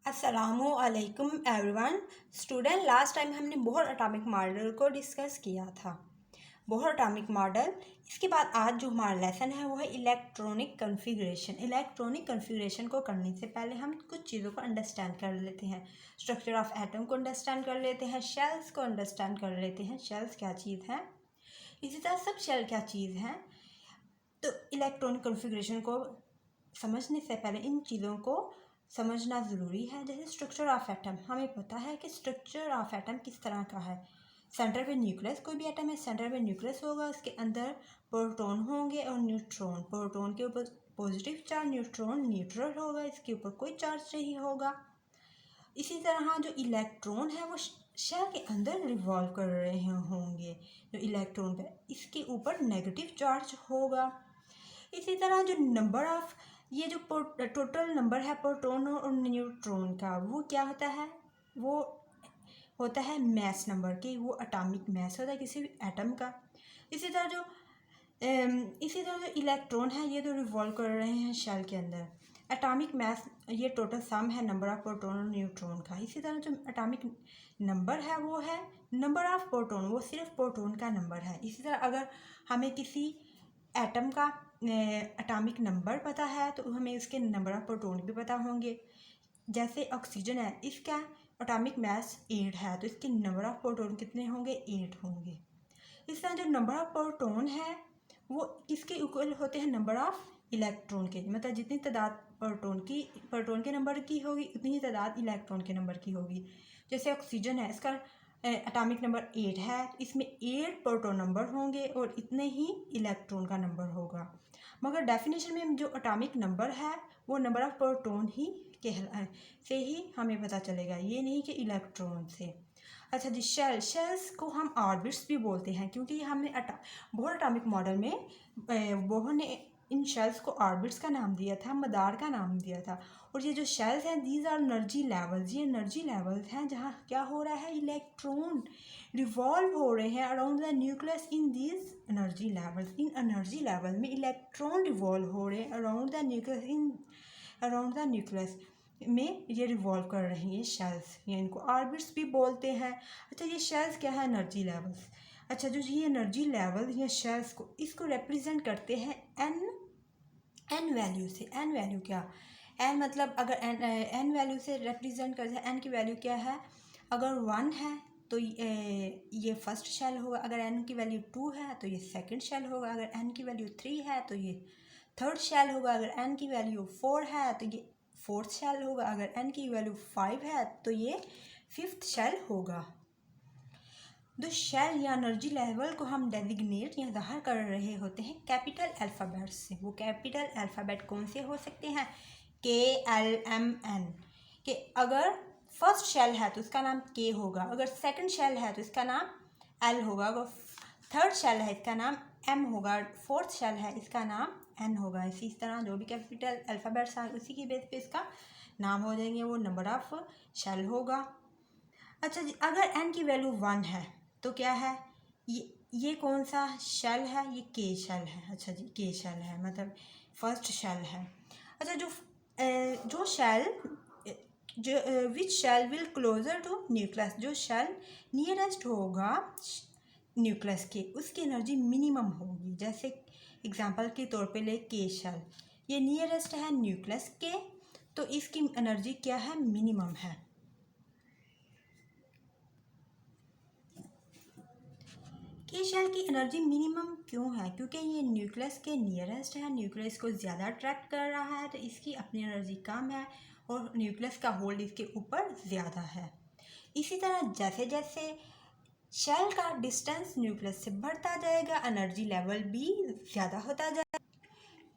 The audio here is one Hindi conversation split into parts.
अस्सलामुअलैकुम एवरीवन। स्टूडेंट, लास्ट टाइम हमने बोहर एटॉमिक मॉडल को डिस्कस किया था। बोहर एटॉमिक मॉडल, इसके बाद आज जो हमारा लेसन है वो है इलेक्ट्रॉनिक कॉन्फ़िगरेशन। इलेक्ट्रॉनिक कॉन्फ़िगरेशन को करने से पहले हम कुछ चीज़ों को अंडरस्टैंड कर लेते हैं। स्ट्रक्चर ऑफ एटम को अंडरस्टैंड कर लेते हैं, शेल्स को अंडरस्टैंड कर लेते हैं, शेल्स क्या चीज़ है, इसी तरह सब शेल क्या चीज़ है। तो इलेक्ट्रॉनिक कॉन्फ़िगरेशन को समझने से पहले इन चीज़ों को समझना ज़रूरी है। जैसे स्ट्रक्चर ऑफ एटम, हमें पता है कि स्ट्रक्चर ऑफ एटम किस तरह का है। सेंटर पे न्यूक्लियस, कोई भी एटम है सेंटर पे न्यूक्लियस होगा, उसके अंदर प्रोटॉन होंगे और न्यूट्रॉन। प्रोटॉन के ऊपर पॉजिटिव चार्ज, न्यूट्रॉन न्यूट्रल होगा, इसके ऊपर कोई चार्ज नहीं होगा। इसी तरह जो इलेक्ट्रॉन है वो शेल के अंदर रिवॉल्व कर रहे होंगे। जो इलेक्ट्रॉन पे इसके ऊपर नेगेटिव चार्ज होगा। इसी तरह जो नंबर ऑफ, ये जो टोटल नंबर है प्रोटॉन और न्यूट्रॉन का, वो क्या होता है, वो होता है मैस नंबर के, वो एटॉमिक मैस होता है किसी भी एटम का। इसी तरह जो इलेक्ट्रॉन है ये तो रिवॉल्व कर रहे हैं शेल के अंदर। एटॉमिक मैस ये टोटल सम है नंबर ऑफ प्रोटॉन और न्यूट्रॉन का। इसी तरह जो एटॉमिक नंबर है वो है नंबर ऑफ प्रोटॉन, वो सिर्फ प्रोटॉन का नंबर है। इसी तरह अगर हमें किसी एटम का एटॉमिक नंबर पता है तो हमें उसके नंबर ऑफ प्रोटॉन भी पता होंगे। जैसे ऑक्सीजन है, इसका एटॉमिक मास 8 है तो इसके नंबर ऑफ प्रोटॉन कितने होंगे, 8 होंगे। इस तरह जो नंबर ऑफ प्रोटॉन है वो किसके इक्वल होते हैं, नंबर ऑफ इलेक्ट्रॉन के। मतलब जितनी तादाद प्रोटॉन के नंबर की होगी उतनी ही तादाद इलेक्ट्रॉन के नंबर की होगी। जैसे ऑक्सीजन है, इसका एटॉमिक नंबर 8 है, इसमें 8 प्रोटॉन नंबर होंगे और इतने ही इलेक्ट्रॉन का नंबर होगा। मगर डेफिनेशन में जो एटॉमिक नंबर है वो नंबर ऑफ प्रोटॉन ही से ही हमें पता चलेगा, ये नहीं कि इलेक्ट्रॉन से। अच्छा जी, शेल्स को हम ऑर्बिट्स भी बोलते हैं, क्योंकि हमने बोहर एटॉमिक मॉडल में बोहर ने इन शेल्स को ऑर्बिट्स का नाम दिया था, मदार का नाम दिया था। और ये जो शेल्स हैं, दीज आर एनर्जी लेवल्स, ये एनर्जी लेवल्स हैं जहाँ क्या हो रहा है, इलेक्ट्रॉन रिवॉल्व हो रहे हैं around the nucleus in these energy levels. In energy level में इलेक्ट्रॉन रिवॉल्व हो रहे हैं around the nucleus, around the nucleus में ये रिवॉल्व कर रही हैं शेल्स, या इनको ऑर्बिट्स भी बोलते हैं। अच्छा, ये शेल्स क्या है, एनर्जी लेवल्स। अच्छा, जो ये एनर्जी लेवल या शेल्स को इसको रिप्रेजेंट करते हैं एन वैल्यू से। एन वैल्यू क्या, एन मतलब अगर एन वैल्यू से रिप्रेजेंट करते हैं। एन की वैल्यू क्या है, अगर 1 है तो ये फर्स्ट शेल होगा, अगर एन की वैल्यू 2 है तो ये सेकंड शेल होगा, अगर एन की वैल्यू 3 है तो ये थर्ड शेल होगा, अगर एन की वैल्यू 4 है तो ये फोर्थ शेल होगा, अगर एन की वैल्यू 5 है तो ये फिफ्थ शेल होगा। तो शेल या एनर्जी लेवल को हम डेजिग्नेट या ज़ाहिर कर रहे होते हैं कैपिटल अल्फ़ाबेट से। वो कैपिटल अल्फ़ाबेट कौन से हो सकते हैं, KLMN। कि अगर फर्स्ट शेल है तो इसका नाम K होगा, अगर सेकंड शेल है तो इसका नाम L होगा, अगर थर्ड शेल है इसका नाम M होगा, फोर्थ शेल है इसका नाम N होगा। इसी तरह जो भी कैपिटल अल्फ़ाबेट्स हैं उसी की बेस पे इसका नाम हो जाएंगे, वो नंबर ऑफ शेल होगा। अच्छा जी, अगर N की वैल्यू 1 है तो क्या है, ये कौन सा शेल है, ये K शेल है। अच्छा जी, K शेल है मतलब फर्स्ट शेल है। अच्छा, जो shell which shell will closer to nucleus, जो शेल नियरेस्ट होगा न्यूक्लियस के, उसकी एनर्जी मिनिमम होगी। जैसे एग्जांपल के तौर पे ले K शेल, ये नियरेस्ट है न्यूक्लियस के, तो इसकी एनर्जी क्या है, मिनिमम है। K शेल की एनर्जी मिनिमम क्यों है, क्योंकि ये न्यूक्लियस के नियरेस्ट है, न्यूक्लियस को ज़्यादा अट्रैक्ट कर रहा है, तो इसकी अपनी एनर्जी कम है और न्यूक्लियस का होल्ड इसके ऊपर ज़्यादा है। इसी तरह जैसे जैसे शेल का डिस्टेंस न्यूक्लियस से बढ़ता जाएगा, एनर्जी लेवल भी ज़्यादा होता जाएगा।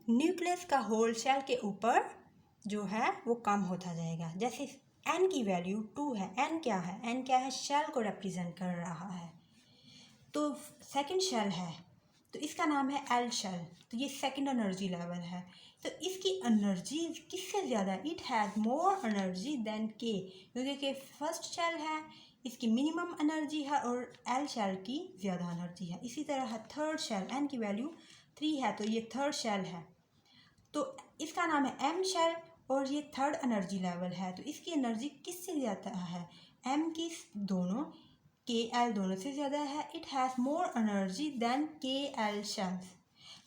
न्यूक्लियस का होल्ड शेल के ऊपर जो है वो कम होता जाएगा। जैसे n की वैल्यू 2 है, n क्या है, n क्या है, शेल को रिप्रेजेंट कर रहा है। तो सेकंड शेल है तो इसका नाम है एल शेल, तो ये सेकंड एनर्जी लेवल है। तो इसकी एनर्जी किससे ज़्यादा, it has more energy than K, क्योंकि फर्स्ट शेल है इसकी मिनिमम एनर्जी है और एल शेल की ज़्यादा एनर्जी है। इसी तरह थर्ड शेल, एन की वैल्यू 3 है तो ये थर्ड शेल है, तो इसका नाम है एम शेल और ये थर्ड एनर्जी लेवल है, तो इसकी एनर्जी किससे ज़्यादा है? एम की दोनों के एल दोनों से ज़्यादा है। It has more energy than K L shells.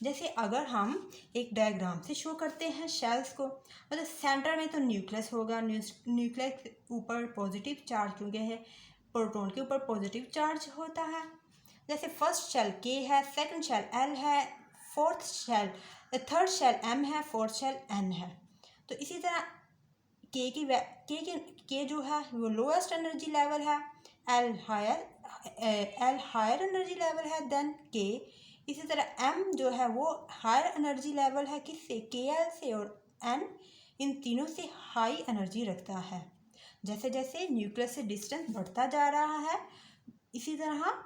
जैसे अगर हम एक डायग्राम से शो करते हैं शेल्स को, मतलब सेंटर में तो न्यूक्लियस होगा, न्यूक्लियस के ऊपर पॉजिटिव चार्ज, क्योंकि है प्रोटॉन के ऊपर पॉजिटिव चार्ज होता है। जैसे फर्स्ट शेल के है, सेकंड शेल एल है, थर्ड शेल एम है, फोर्थ शेल एन है। तो इसी तरह के जो है वो लोएस्ट एनर्जी लेवल है, एल हायर एनर्जी लेवल है देन के। इसी तरह एम जो है वो हायर एनर्जी लेवल है किससे? के एल से, और एन इन तीनों से हाई एनर्जी रखता है। जैसे जैसे न्यूक्लियस से डिस्टेंस बढ़ता जा रहा है, इसी तरह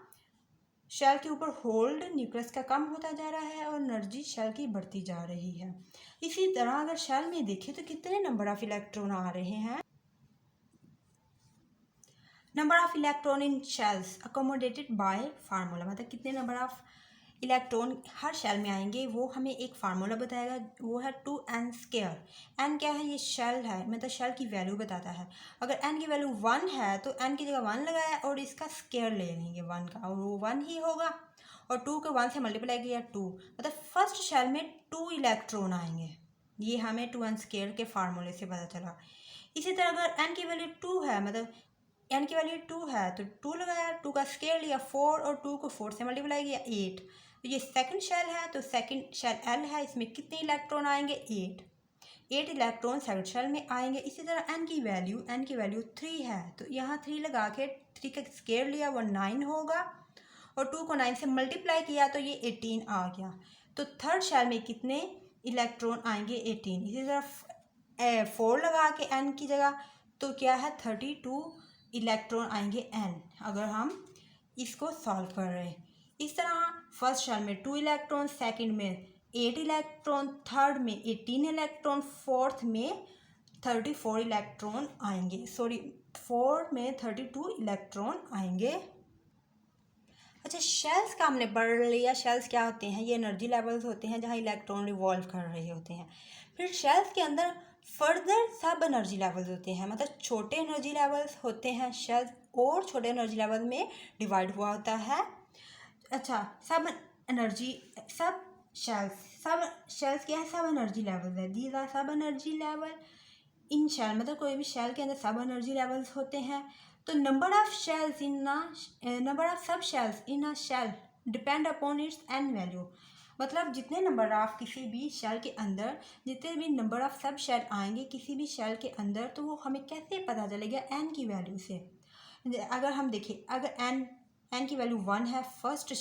शेल के ऊपर होल्ड न्यूक्लियस का कम होता जा रहा है और एनर्जी शेल की बढ़ती जा रही है। इसी तरह अगर शेल में देखें तो कितने नंबर ऑफ इलेक्ट्रॉन आ रहे हैं? Number of electron in shells accommodated by formula, मतलब कितने नंबर ऑफ इलेक्ट्रॉन हर शेल में आएंगे वो हमें एक फार्मूला बताएगा, वो है 2n²। n क्या है? ये शेल है, मतलब शेल की वैल्यू बताता है। अगर n की वैल्यू 1 है तो n की जगह 1 लगाया और इसका स्क्वायर ले लेंगे 1 का, और वो 1 ही होगा। और 2 को 1 से मल्टीप्लाई किया 2, मतलब फर्स्ट शेल में 2 इलेक्ट्रॉन आएंगे। ये हमें 2n² के फार्मूले से पता चला। इसी तरह अगर n की वैल्यू 2 है, मतलब n की वैल्यू 2 है तो 2 लगाया, 2 का स्क्वायर लिया 4, और 2 को 4 से मल्टीप्लाई किया 8। तो ये सेकंड शेल है, तो सेकंड शेल एल है, इसमें कितने इलेक्ट्रॉन आएंगे? 8 इलेक्ट्रॉन सेकंड शेल में आएंगे। इसी तरह n की वैल्यू 3 है, तो यहाँ 3 लगा के 3 का स्क्वायर लिया वो 9 होगा, और 2 को 9 से मल्टीप्लाई किया तो ये 18 आ गया। तो थर्ड शेल में कितने इलेक्ट्रॉन आएंगे? 18। इसी तरह 4 लगा के n की जगह तो क्या है? 32 इलेक्ट्रॉन आएंगे n, अगर हम इसको सॉल्व कर रहे हैं। इस तरह फर्स्ट शेल में 2 इलेक्ट्रॉन, सेकंड में 8 इलेक्ट्रॉन, थर्ड में 18 इलेक्ट्रॉन, फोर्थ में 34 इलेक्ट्रॉन आएंगे, फोर्थ में 32 इलेक्ट्रॉन आएंगे। अच्छा, शेल्स का हमने पढ़ लिया। शेल्स क्या होते हैं? ये एनर्जी लेवल्स होते हैं जहाँ इलेक्ट्रॉन रिवॉल्व कर रहे होते हैं। फिर शेल्स के अंदर फर्दर सब एनर्जी लेवल्स होते हैं, मतलब छोटे एनर्जी लेवल्स होते हैं। शेल्स और छोटे एनर्जी लेवल में डिवाइड हुआ होता है। अच्छा, सब शेल्स क्या है? सब एनर्जी लेवल है। दीज आर सब एनर्जी लेवल इन शेल, मतलब कोई भी शेल के अंदर सब एनर्जी लेवल्स होते हैं। तो number of sub shells in a shell depend upon its N value, मतलब जितने नंबर ऑफ किसी भी शेल के अंदर, जितने भी नंबर ऑफ सब शेल आएंगे किसी भी शेल के अंदर, तो वो हमें कैसे पता चलेगा? एन की वैल्यू से। अगर हम देखें, अगर एन की वैल्यू 1 है, फर्स्ट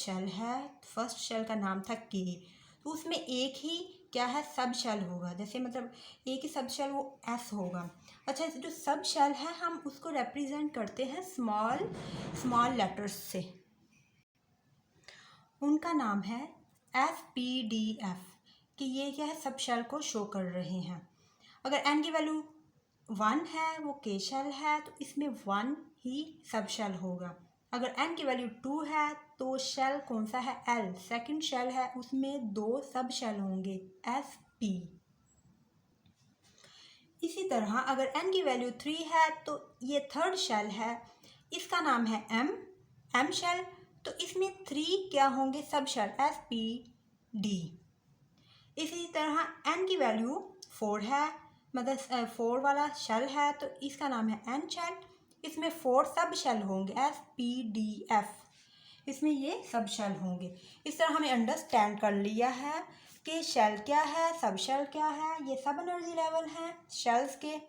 शेल का नाम था के, तो उसमें एक ही क्या है? सब शेल होगा। जैसे मतलब एक ही सब शेल, वो एस होगा। अच्छा, जो सब शेल है हम उसको रिप्रेजेंट करते हैं स्मॉल लेटर्स से, उनका नाम है FPDF, कि ये क्या है? सब शेल को शो कर रहे हैं। अगर एन की वैल्यू 1 है, वो के शेल है, तो इसमें 1 ही सब शेल होगा। अगर एन की वैल्यू 2 है तो शेल कौन सा है? एल, सेकंड शेल है, उसमें 2 सब शेल होंगे, SP। इसी तरह अगर n की वैल्यू 3 है तो ये थर्ड शेल है, इसका नाम है M शेल, तो इसमें 3 क्या होंगे? सब शेल, SPD। इसी तरह n की वैल्यू 4 है, मतलब 4 वाला शेल है, तो इसका नाम है N शेल, इसमें 4 सब शेल होंगे, SPDF। इसमें ये सब शेल होंगे। इस तरह हमें अंडरस्टैंड कर लिया है कि शेल क्या है, सब शेल क्या है, ये सब एनर्जी लेवल हैं शेल्स के।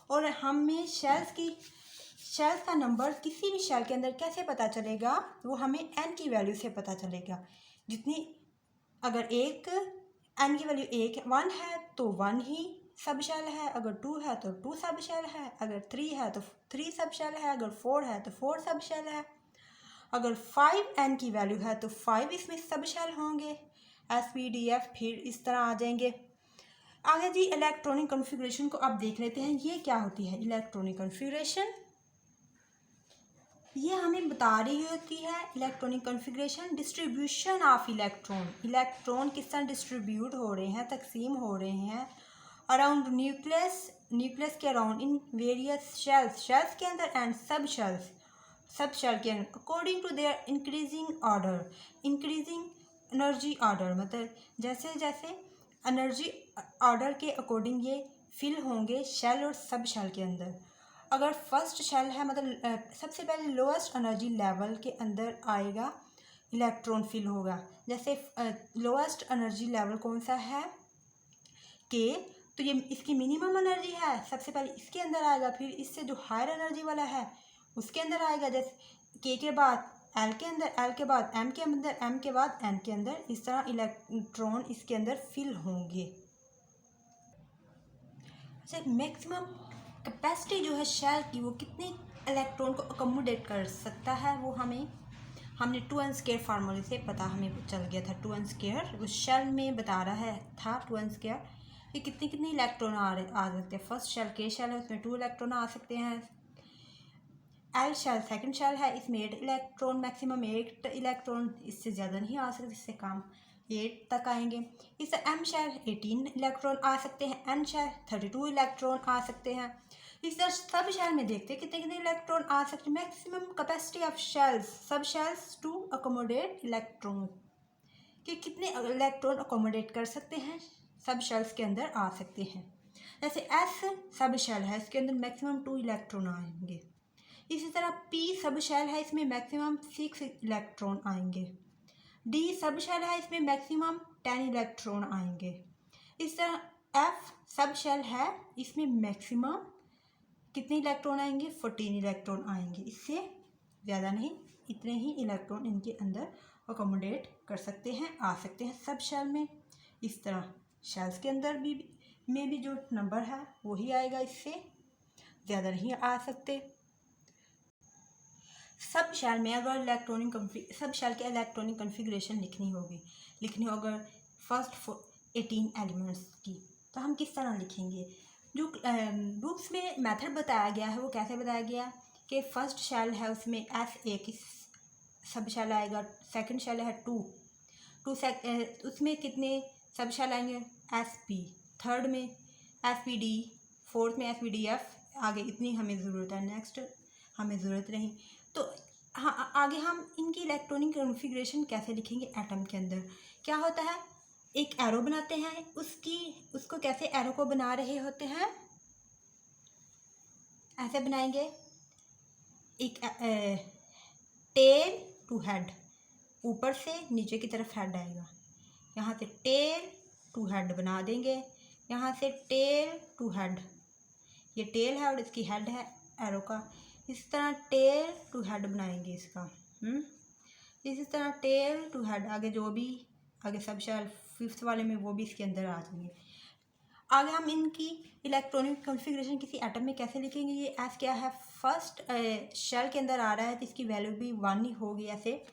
और हमें शेल्स का नंबर किसी भी शेल के अंदर कैसे पता चलेगा? वो हमें एन की वैल्यू से पता चलेगा। अगर एन की वैल्यू 1 है तो 1 ही सब शेल है, अगर 2 है तो 2 सब शेल है, अगर 3 है तो 3 सब शेल है, अगर 4 है तो 4 सब शेल है, अगर 5 n की वैल्यू है तो 5 इसमें सब शेल होंगे, SPDF। फिर इस तरह आ जाएंगे। आगे जी इलेक्ट्रॉनिक कॉन्फ़िगरेशन को अब देख लेते हैं, ये क्या होती है इलेक्ट्रॉनिक कॉन्फ़िगरेशन। ये हमें बता रही होती है electronic configuration distribution of electron किस तरह डिस्ट्रीब्यूट हो रहे हैं, तकसीम हो रहे हैं अराउंड न्यूक्लियस न्यूक्लियस के अराउंड इन वेरियस शेल्स के अंदर एंड सब शेल के अंदर according to their increasing energy order, मतलब जैसे जैसे एनर्जी ऑर्डर के अकॉर्डिंग ये फिल होंगे शेल और सब शेल के अंदर। अगर फर्स्ट शेल है मतलब सबसे पहले लोएस्ट एनर्जी लेवल के अंदर आएगा, इलेक्ट्रॉन फिल होगा। जैसे लोएस्ट एनर्जी लेवल कौन सा है, के, तो ये इसकी मिनिमम एनर्जी है, सबसे पहले इसके अंदर आएगा, फिर इससे जो हायर एनर्जी वाला है उसके अंदर आएगा। जैसे के बाद एल के अंदर, एल के बाद एम के अंदर, एम के बाद एन के अंदर, इस तरह इलेक्ट्रॉन इसके अंदर फिल होंगे। अच्छा, मैक्सिमम कैपेसिटी जो है शेल की वो कितने इलेक्ट्रॉन को अकोमोडेट कर सकता है, वो हमने 2n² फार्मूले से पता हमें चल गया था। 2n², उस शेल में बता रहा था 2n² कि कितने इलेक्ट्रॉन आ सकते हैं। फर्स्ट शेल के शेल है, उसमें 2 इलेक्ट्रॉन आ सकते हैं। एल शेल सेकंड शेल है, इसमें 8 इलेक्ट्रॉन, मैक्सिमम 8 इलेक्ट्रॉन, इससे ज़्यादा नहीं आ सकते, इससे कम 8 तक आएंगे। इस एम शेल 18 इलेक्ट्रॉन आ सकते हैं, एन शेल 32 इलेक्ट्रॉन आ सकते हैं। इस तरह सब शेल में देखते हैं कितने इलेक्ट्रॉन आ सकते हैं। Maximum capacity of shells, sub shells to accommodate electron, कि कितने इलेक्ट्रॉन अकोमोडेट कर सकते हैं, सब शेल्स के अंदर आ सकते हैं। जैसे एस सब शेल है, इसके अंदर मैक्सिमम 2 इलेक्ट्रॉन आएंगे। इसी तरह पी सब शेल है, इसमें मैक्सिमम 6 इलेक्ट्रॉन आएंगे। डी सब शेल है, इसमें मैक्सिमम 10 इलेक्ट्रॉन आएंगे। इस तरह एफ सब शेल है, इसमें मैक्सिमम कितने इलेक्ट्रॉन आएंगे, 14 इलेक्ट्रॉन आएंगे, इससे ज़्यादा नहीं, इतने ही इलेक्ट्रॉन इनके अंदर अकोमोडेट कर सकते हैं, आ सकते हैं सब शेल में। इस तरह शेल्स के अंदर भी जो नंबर है वही आएगा, इससे ज़्यादा नहीं आ सकते। सब शेल में अगर सब शेल के इलेक्ट्रॉनिक कॉन्फ़िगरेशन लिखनी होगा फर्स्ट 18 एलिमेंट्स की, तो हम किस तरह लिखेंगे। जो बुक्स में मेथड बताया गया है वो कैसे बताया गया कि फर्स्ट शेल है उसमें S1 सब शेल आएगा, सेकंड शेल है 2 उसमें कितने सब शेल आएंगे, SP, थर्ड में SPD, फोर्थ में SPDF, आगे इतनी हमें ज़रूरत है, नेक्स्ट हमें ज़रूरत नहीं। तो हाँ, आगे हम इनकी इलेक्ट्रॉनिक कॉन्फ़िगरेशन कैसे लिखेंगे। एटम के अंदर क्या होता है, एक एरो बनाते हैं, उसको कैसे एरो को बना रहे होते हैं, ऐसे बनाएंगे, एक टेल टू हेड, ऊपर से नीचे की तरफ हेड आएगा, यहाँ से टेल टू हेड बना देंगे, यहाँ से टेल टू हेड, ये टेल है और इसकी हेड है एरो का, इस तरह टेल टू हेड बनाएंगे इसका। इसी तरह टेल टू हेड, आगे जो भी आगे सब शेल 5th वाले में वो भी इसके अंदर आ जाएंगे। आगे हम इनकी इलेक्ट्रॉनिक कॉन्फ़िगरेशन किसी एटम में कैसे लिखेंगे। ये एस क्या है, फर्स्ट शेल के अंदर आ रहा है तो इसकी वैल्यू भी 1 ही होगी, ऐसे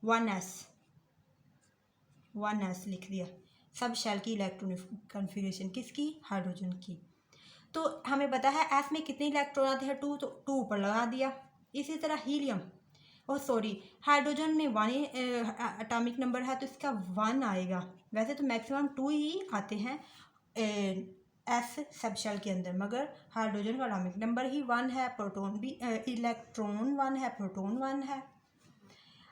1s लिख दिया। सब शेल की इलेक्ट्रॉनिक कॉन्फ़िगरेशन किसकी, हाइड्रोजन की। तो हमें पता है एस में कितने इलेक्ट्रॉन आते हैं, 2, तो 2 ऊपर लगा दिया। इसी तरह हीलियम हाइड्रोजन में 1 एटॉमिक नंबर है तो इसका 1 आएगा। वैसे तो मैक्सिमम 2 ही आते हैं एस सब शेल के अंदर, मगर हाइड्रोजन का एटॉमिक नंबर ही 1 है, प्रोटॉन भी इलेक्ट्रॉन 1 है, प्रोटॉन 1 है।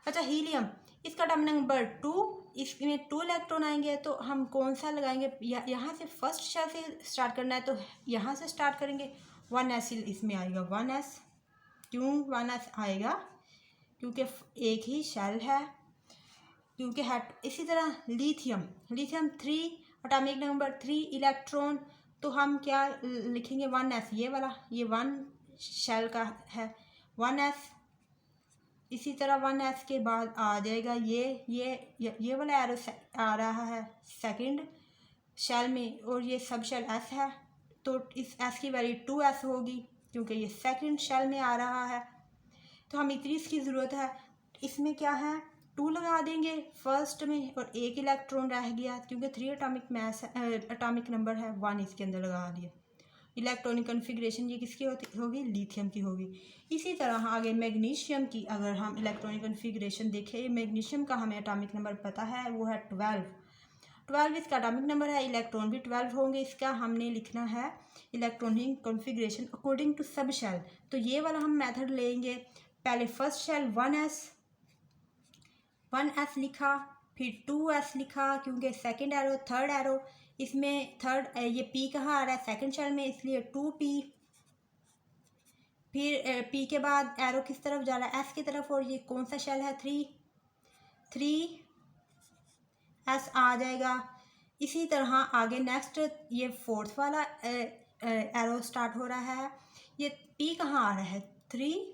अच्छा, हीलियम, इसका एटॉमिक नंबर 2, इसमें 2 इलेक्ट्रॉन आएंगे, तो हम कौन सा लगाएंगे, यहाँ से फर्स्ट शेल से स्टार्ट करना है तो यहाँ से स्टार्ट करेंगे, 1s इसमें आएगा, 1s। क्यों 1s आएगा, क्योंकि एक ही शेल है, क्योंकि इसी तरह लिथियम 3 एटॉमिक नंबर 3 इलेक्ट्रॉन, तो हम क्या लिखेंगे, 1s, ये वाला, ये 1 शेल का है, 1s। इसी तरह 1s के बाद आ जाएगा ये वाला एरो आ रहा है सेकंड शेल में, और ये सब शेल s है, तो इस s की वैल्यू 2s होगी, क्योंकि ये सेकंड शेल में आ रहा है। तो हमें इतनी इसकी ज़रूरत है, इसमें क्या है, 2 लगा देंगे फर्स्ट में, और 1 इलेक्ट्रॉन रह गया, क्योंकि 3 एटॉमिक नंबर है, 1 इसके अंदर लगा दिया। इलेक्ट्रॉनिक कॉन्फ़िगरेशन ये किसकी होगी, लिथियम की होगी। इसी तरह आगे मैग्नीशियम की अगर हम इलेक्ट्रॉनिक कॉन्फ़िगरेशन देखें, मैग्नीशियम का हमें एटॉमिक नंबर पता है, वो है 12। 12 इसका एटॉमिक नंबर है, इलेक्ट्रॉन भी 12 होंगे। इसका हमने लिखना है electronic configuration according to sub shell. तो ये वाला हम मेथड लेंगे। पहले फर्स्ट शेल 1s लिखा, फिर 2s लिखा क्योंकि सेकंड एरो थर्ड एरो इसमें थर्ड ये पी कहाँ आ रहा है सेकंड शेल में, इसलिए 2p। फिर पी के बाद एरो किस तरफ जा रहा है एस की तरफ, और ये कौन सा शेल है 3s आ जाएगा। इसी तरह आगे नेक्स्ट ये फोर्थ वाला एरो स्टार्ट हो रहा है। ये पी कहाँ आ रहा है 3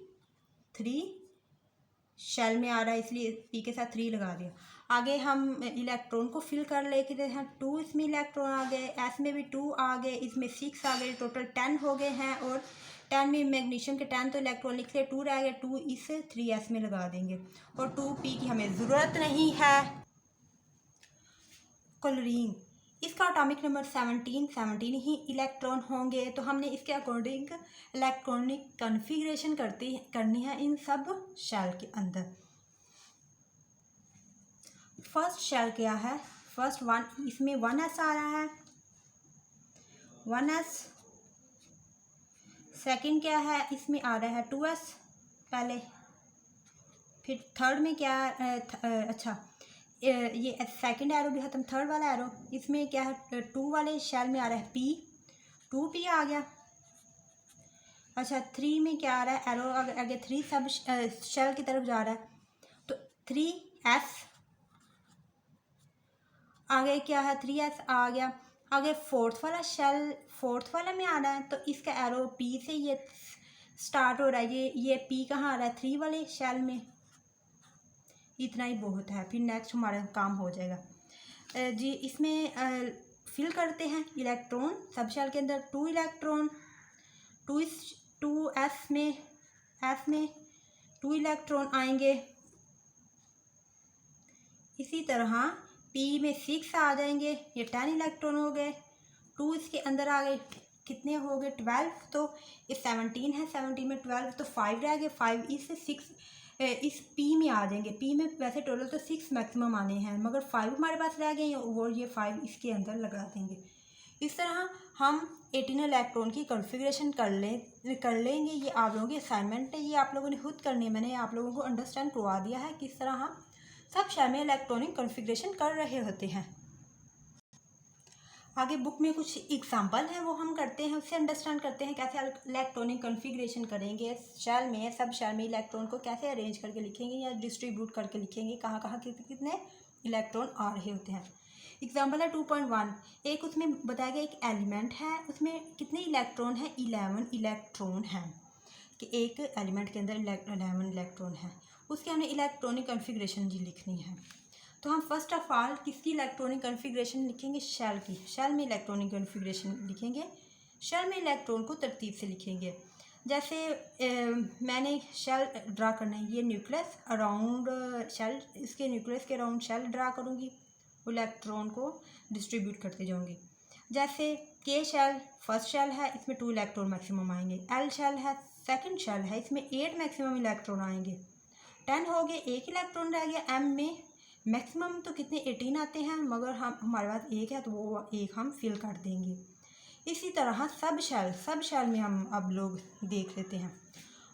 शेल में आ रहा है, इसलिए पी के साथ 3 लगा दिया। आगे हम इलेक्ट्रॉन को फिल कर लेते हैं। 2 इसमें इलेक्ट्रॉन आ गए, एस में भी 2 आ गए, इसमें 6 आ गए, टोटल 10 हो गए हैं। और 10 में मैग्नीशियम के 10 तो इलेक्ट्रॉन लिख ले, 2 रह गए, 2 इस 3s में लगा देंगे और 2p की हमें ज़रूरत नहीं है। क्लोरीन इसका एटॉमिक नंबर 17 ही इलेक्ट्रॉन होंगे। तो हमने इसके अकॉर्डिंग इलेक्ट्रॉनिक कॉन्फ़िगरेशन करनी है इन सब शेल के अंदर। फर्स्ट शेल क्या है, फर्स्ट वन इसमें 1s आ रहा है 1s। सेकंड क्या है इसमें आ रहा है 2s पहले। फिर थर्ड में क्या अच्छा ये सेकंड एरो भी खत्म, थर्ड वाला एरो इसमें क्या है 2 वाले शेल में आ रहा है p आ गया। अच्छा 3 में क्या आ रहा है एरो आगे 3 सब शेल की तरफ जा रहा है तो 3s। आगे क्या है 3s आ गया। आगे फोर्थ वाला में आ रहा है तो इसका एरो p से ये स्टार्ट हो रहा है। ये p कहाँ आ रहा है 3 वाले शेल में। इतना ही बहुत है, फिर नेक्स्ट हमारा काम हो जाएगा जी। इसमें फिल करते हैं इलेक्ट्रॉन सब शेल के अंदर। 2 इलेक्ट्रॉन 2s में s में 2 इलेक्ट्रॉन आएंगे। इसी तरह p में 6 आ जाएंगे, ये 10 इलेक्ट्रॉन हो गए। 2 इसके अंदर आ गए, कितने हो गए 12। तो ये 17 है, 17 में 12 तो 5 रह गए, 5 इससे 6 इस p में आ जाएंगे। p में वैसे टोटल तो 6 मैक्सिमम आने हैं मगर 5 हमारे पास रह गए और ये 5 इसके अंदर लगा देंगे। इस तरह हम 18 इलेक्ट्रॉन की कॉन्फ़िगरेशन कर लेंगे। ये आप लोगों की असाइनमेंट है, ये आप लोगों ने खुद करनी है। मैंने आप लोगों को अंडरस्टैंड करवा दिया है किस तरह हम सब शेल में इलेक्ट्रॉनिक कॉन्फ़िगरेशन कर रहे होते हैं। आगे बुक में कुछ एग्जांपल हैं वो हम करते हैं, उससे अंडरस्टैंड करते हैं कैसे इलेक्ट्रॉनिक कॉन्फ़िगरेशन करेंगे। शेल में सब शेल में इलेक्ट्रॉन को कैसे अरेंज करके लिखेंगे या डिस्ट्रीब्यूट करके लिखेंगे, कहाँ कहाँ कितने इलेक्ट्रॉन आ रहे होते हैं। एग्जाम्पल है 2.1। एक उसमें बताया गया एक एलिमेंट है, उसमें कितने इलेक्ट्रॉन है 11 इलेक्ट्रॉन है कि एक एलिमेंट के अंदर 11 इलेक्ट्रॉन है। उसके हमने इलेक्ट्रॉनिक कॉन्फ़िगरेशन जी लिखनी है। तो हम फर्स्ट ऑफ ऑल किसकी इलेक्ट्रॉनिक कॉन्फ़िगरेशन लिखेंगे शेल की। शेल में इलेक्ट्रॉनिक कॉन्फ़िगरेशन लिखेंगे, शेल में इलेक्ट्रॉन को तरतीब से लिखेंगे। जैसे मैंने शेल ड्रा करना है, ये न्यूक्लियस अराउंड शेल, इसके न्यूक्लियस के अराउंड शेल ड्रा करूँगी, इलेक्ट्रॉन को डिस्ट्रीब्यूट करते जाऊँगी। जैसे के शेल फर्स्ट शेल है, इसमें 2 इलेक्ट्रॉन मैक्सिमम आएंगे। एल शेल है सेकंड शेल है, इसमें 8 मैक्सिमम इलेक्ट्रॉन आएंगे। 10 हो गए, 1 इलेक्ट्रॉन रह गया। एम में मैक्सिमम तो कितने 18 आते हैं मगर हमारे पास 1 है तो वो 1 हम फिल कर देंगे। इसी तरह सब शेल में हम अब लोग देख लेते हैं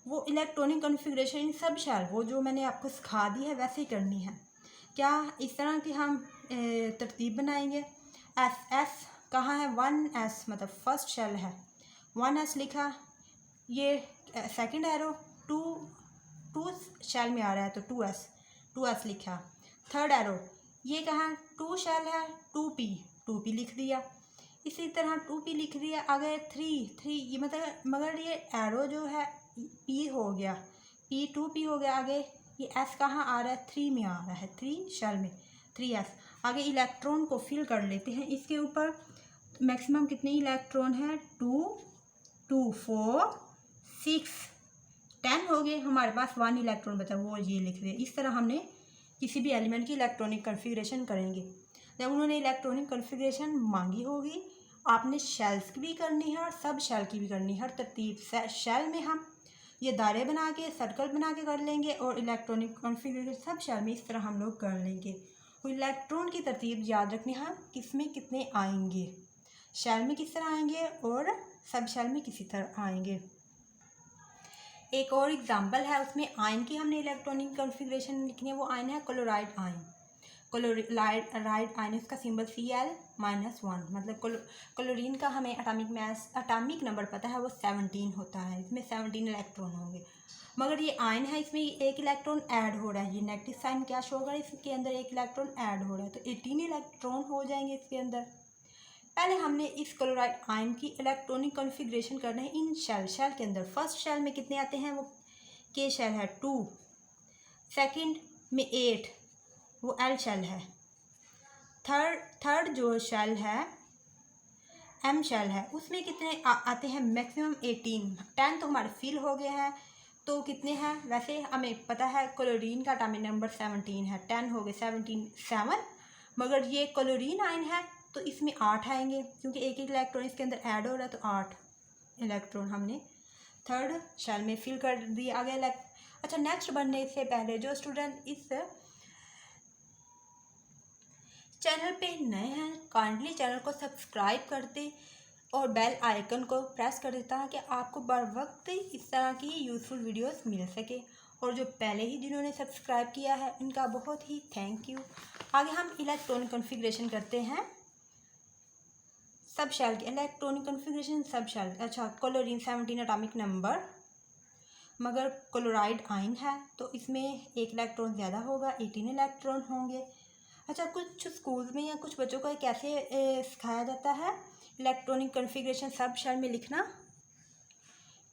वो इलेक्ट्रॉनिक कॉन्फ़िगरेशन सब शेल वो जो मैंने आपको सिखा दी है वैसे ही करनी है। क्या इस तरह की हम तरतीब बनाएंगे। एस कहाँ है 1s मतलब फर्स्ट शेल है 1s लिखा। ये सेकंड एरो 2 शेल में आ रहा है तो 2s लिखा। थर्ड एरो ये कहाँ 2 शेल है 2p लिख दिया। इसी तरह 2p लिख दिया। आगे 3 ये मतलब मगर ये एरो जो है p हो गया, p 2p हो गया। आगे ये s कहाँ आ रहा है 3 में आ रहा है, 3 शेल में 3s। आगे इलेक्ट्रॉन को फिल कर लेते हैं इसके ऊपर। मैक्सिमम कितने इलेक्ट्रॉन है 2 4 6 10 हो गए। हमारे पास 1 इलेक्ट्रॉन बचा वो ये लिख रहे हैं। इस तरह हमने किसी भी एलिमेंट की इलेक्ट्रॉनिक कॉन्फ़िगरेशन करेंगे। जब उन्होंने इलेक्ट्रॉनिक कॉन्फ़िगरेशन मांगी होगी आपने शेल्स की भी करनी है और सब शेल की भी करनी है। हर तरतीब शेल में हम ये दायरे बना के सर्कल बना के कर लेंगे और इलेक्ट्रॉनिक कॉन्फ़िगरेशन सब शेल में इस तरह हम लोग कर लेंगे। इलेक्ट्रॉन की तरतीब याद रखनी है, किस में कितने आएंगे, शेल में किस तरह आएंगे और सब शेल में किसी तरह आएंगे। एक और एग्जांपल है, उसमें आयन की हमने इलेक्ट्रॉनिक कॉन्फ़िगरेशन लिखनी है। वो आयन है क्लोराइड आयन। क्लोराइड आयन, इसका सिंबल Cl-1, मतलब क्लोरीन का हमें अटामिक नंबर पता है, वो 17 होता है। इसमें 17 इलेक्ट्रॉन होंगे, मगर ये आयन है, इसमें एक इलेक्ट्रॉन ऐड हो रहा है। ये नेगेटिव साइन क्या शो होगा, इसके अंदर एक इलेक्ट्रॉन ऐड हो रहा है, तो 18 इलेक्ट्रॉन हो जाएंगे इसके अंदर। पहले हमने इस क्लोराइड आयन की इलेक्ट्रॉनिक कॉन्फ़िगरेशन करना है इन शेल के अंदर। फर्स्ट शेल में कितने आते हैं, वो के शेल है 2, सेकंड में 8, वो एल शेल है। थर्ड जो शेल है एम शेल है, उसमें कितने आते हैं, मैक्सिमम 18। 10 तो हमारे फिल हो गए हैं, तो कितने हैं, वैसे हमें पता है क्लोरीन का एटॉमिक नंबर 17 है, 10 हो गए, 17 7, मगर ये क्लोरीन आयन है तो इसमें 8 आएंगे, क्योंकि एक इलेक्ट्रॉन इसके अंदर ऐड हो रहा है, तो 8 इलेक्ट्रॉन हमने थर्ड शेल में फिल कर दिया गया। अच्छा, नेक्स्ट बढ़ने से पहले जो स्टूडेंट इस चैनल पे नए हैं, काइंडली चैनल को सब्सक्राइब करते और बेल आइकन को प्रेस कर देता है कि आपको बर वक्त इस तरह की यूज़फुल वीडियोस मिल सके। और जो पहले ही जिन्होंने सब्सक्राइब किया है, इनका बहुत ही थैंक यू। आगे हम इलेक्ट्रॉनिक कॉन्फ़िगरेशन करते हैं सब शेल की। Electronic configuration sub shell. अच्छा, क्लोरीन 17 एटॉमिक नंबर, मगर क्लोराइड आयन है तो इसमें एक इलेक्ट्रॉन ज़्यादा होगा, 18 इलेक्ट्रॉन होंगे। अच्छा, कुछ स्कूल्स में या कुछ बच्चों को कैसे सिखाया जाता है इलेक्ट्रॉनिक कॉन्फ़िगरेशन सब शेल में लिखना,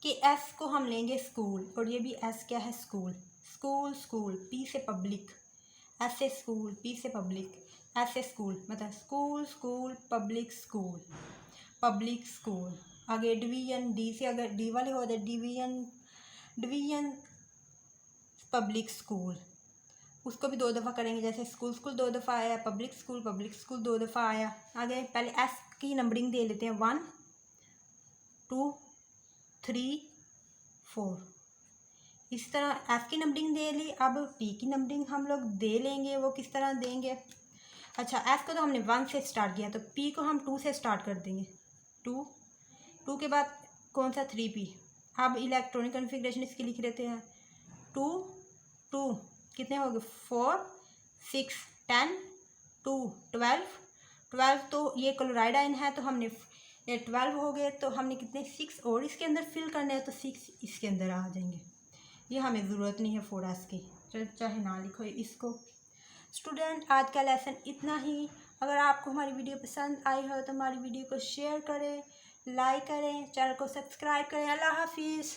कि एस को हम लेंगे स्कूल, और ये भी एस क्या है, स्कूल। स्कूल स्कूल, पी से पब्लिक, एस से स्कूल, पी से पब्लिक, एस से स्कूल, मतलब school school public school, public school. आगे डिवीजन, डी से अगर डी वाले हो जाए डिवीजन पब्लिक स्कूल, उसको भी 2 दफ़ा करेंगे। जैसे स्कूल स्कूल 2 दफ़ा आया, पब्लिक स्कूल 2 दफ़ा आया। आगे पहले एस की नंबरिंग दे लेते हैं, 1 2 3 4। इस तरह एफ की नंबरिंग दे ली। अब पी की नंबरिंग हम लोग दे लेंगे, वो किस तरह देंगे। अच्छा, एफ को तो हमने 1 से स्टार्ट किया, तो पी को हम 2 से स्टार्ट कर देंगे। 2 के बाद कौन सा, 3p। अब इलेक्ट्रॉनिक कॉन्फ़िगरेशन इसकी लिख लेते हैं। 2 2 कितने हो गए, 4 6 10 2 12। तो ये क्लोराइड आयन है, तो हमने 12 हो गए, तो हमने कितने 6 और इसके अंदर फिल करने हैं, तो 6 इसके अंदर आ जाएंगे। ये हमें ज़रूरत नहीं है 4s की, चाहे ना लिखो इसको। स्टूडेंट, आज का लेसन इतना ही। अगर आपको हमारी वीडियो पसंद आई हो तो हमारी वीडियो को शेयर करें, लाइक करें, चैनल को सब्सक्राइब करें। अल्लाह हाफिज़।